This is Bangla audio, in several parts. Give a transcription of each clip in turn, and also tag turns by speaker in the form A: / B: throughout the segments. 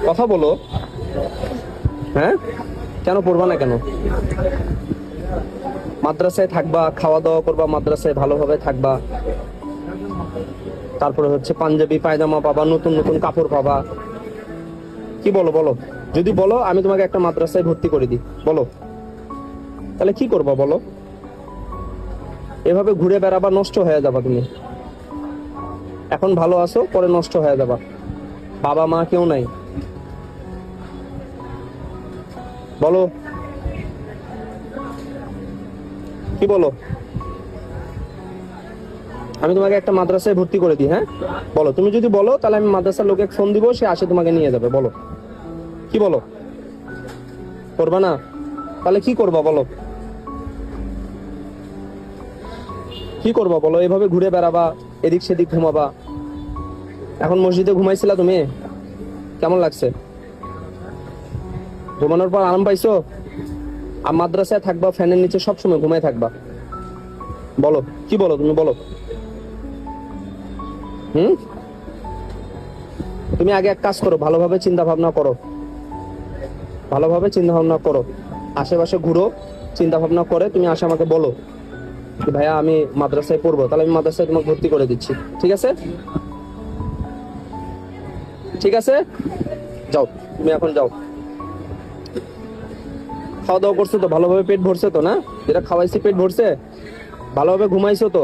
A: কথা বলো। হ্যাঁ, কেন পড়বা না কেন? মাদ্রাসায় থাকবা, খাওয়া দাওয়া করবা, মাদ্রাসায় ভালোভাবে থাকবা, তারপরে হচ্ছে পাঞ্জাবি পায়জামা পাবা, নতুন নতুন কাপড় পাবা। কি বলো বলো? যদি বলো আমি তোমাকে একটা মাদ্রাসায় ভর্তি করে দিই, বলো তাহলে কি করবা বলো? এভাবে ঘুরে বেড়াবা, নষ্ট হয়ে যাবা তুমি। এখন ভালো আছো, পরে নষ্ট হয়ে যাবা। বাবা মা কেউ নাই, বলো কি বলো? আমি তোমাকে একটা মাদ্রাসায় ভর্তি করে দিই, হ্যাঁ বলো। তুমি যদি বলো তাহলে আমি মাদ্রাসার লোকে ফোন দিব, সে আসে তোমাকে নিয়ে যাবে, বলো কি বলো? করবা না? তাহলে কি করবা বলো? কি করবা বলো? এভাবে ঘুরে বেড়াবা, এদিক সেদিক ঘুমাবা। এখন মসজিদে ঘুমাইছিলা তুমি, কেমন লাগছে? ঘুমানোর পর আরাম পাইছো? আর মাদ্রাসায় থাকবা, ফ্যানের নিচে সবসময় ঘুমাই থাকবা, বলো কি বলো? তুমি বলো। হুম, তুমি আগে এক কাজ করো, ভালোভাবে চিন্তা ভাবনা করো, ভালোভাবে চিন্তা ভাবনা করো, আশেপাশে ঘুরো, চিন্তা ভাবনা করে তুমি আসে আমাকে বলো যে ভাইয়া আমি মাদ্রাসায় পড়বো, তাহলে আমি মাদ্রাসায় তোমাকে ভর্তি করে দিচ্ছি। ঠিক আছে? ঠিক আছে, যাও, তুমি এখন যাও। খাওয়া দাওয়া করছো তো ভালোভাবে? পেট ভরছে তো? না, যেটা খাওয়াইছি পেট ভরছে? ভালোভাবে ঘুমাইছো তো?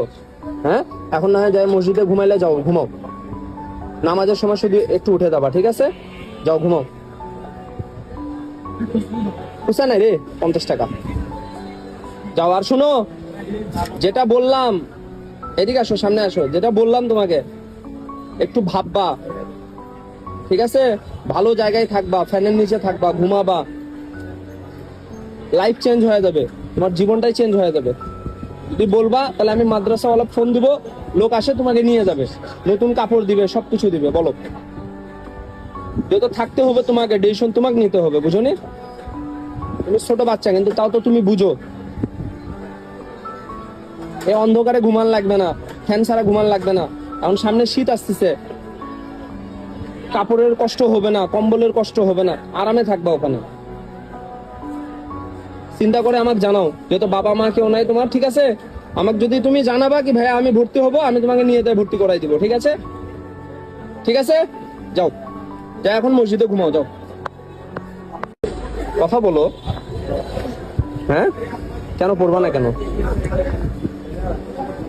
A: হ্যাঁ, এখন না হয় যাই মসজিদে ঘুমাইলে, যাও ঘুমাও। নামাজের সময় শুধু একটু উঠে যাবা, ঠিক আছে? যাও ঘুমাও। বুঝছে নাই রে, 50 টাকা। যাও। আর শোনো, যেটা বললাম, এদিকে আসো, সামনে আসো, যেটা বললাম তোমাকে একটু ভাববা, ঠিক আছে? ভালো জায়গায় থাকবা, ফ্যানের নিচে থাকবা, ঘুমাবা, লাইফ চেঞ্জ হয়ে যাবে, তোমার জীবনটাই চেঞ্জ হয়ে যাবে। যদি বলবা তাহলে আমি মাদ্রাসাওয়ালা ফোন দিব, লোক আসে তোমাকে নিয়ে যাবে, নতুন কাপড় দিবে, সবকিছু দিবে, বলো। যেহেতু থাকতে হবে তোমাকে, ডিসিশন তোমাকে নিতে হবে, বুঝো নি? তুমি ছোট বাচ্চা, কিন্তু তাও তো তুমি বুঝো। এই অন্ধকারে ঘুমান লাগবে না, ফ্যান ছাড়া ঘুমান লাগবে না। এখন সামনে শীত আসতেছে, কাপড়ের কষ্ট হবে না, কম্বলের কষ্ট হবে না, আরামে থাকবা ওখানে। চিন্তা করে আমাকে জানাও, যেহেতু বাবা মা কেউ নাই তোমার, ঠিক আছে? আমাকে যদি তুমি জানাবা কি ভাইয়া আমি ভর্তি হবো, আমি তোমাকে নিয়ে যাই, ভর্তি করাই দিব, ঠিক আছে? ঠিক আছে, যাও, যাই এখন মসজিদে ঘুমাও, যাও। কথা বলো। হ্যাঁ, কেন পড়বা না কেন?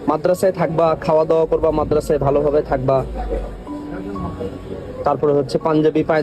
A: মাদ্রাসায় থাকবা, খাওয়া দাওয়া করবা, মাদ্রাসায় ভালোভাবে থাকবা, তারপরে হচ্ছে পাঞ্জাবি পায়জামা